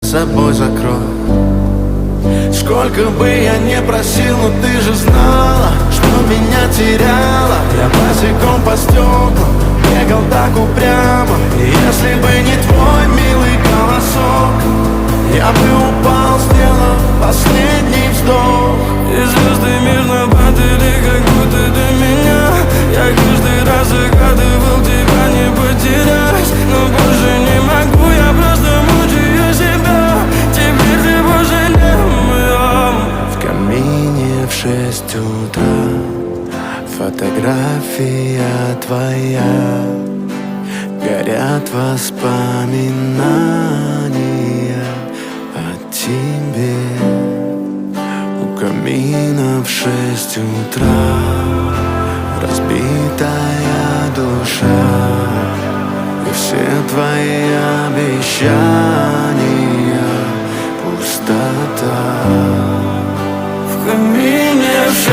собой закрой. Сколько бы я не просил, но ты же знала, что меня теряла. Я босиком по стеклам бегал так упрямо. И если бы не твой милый голосок, я бы упал, сделав последний вздох. И звезды мирно падали, как будто до меня. Я каждый раз загадывал тебя не потерять, но больше не могу, я просто мучаю себя. Теперь ты больше не моя. В камине в 6 утра фотография твоя. Горят воспоминания о тебе. У камина в 6 утра разбитая душа. И все твои обещания пустота. В камине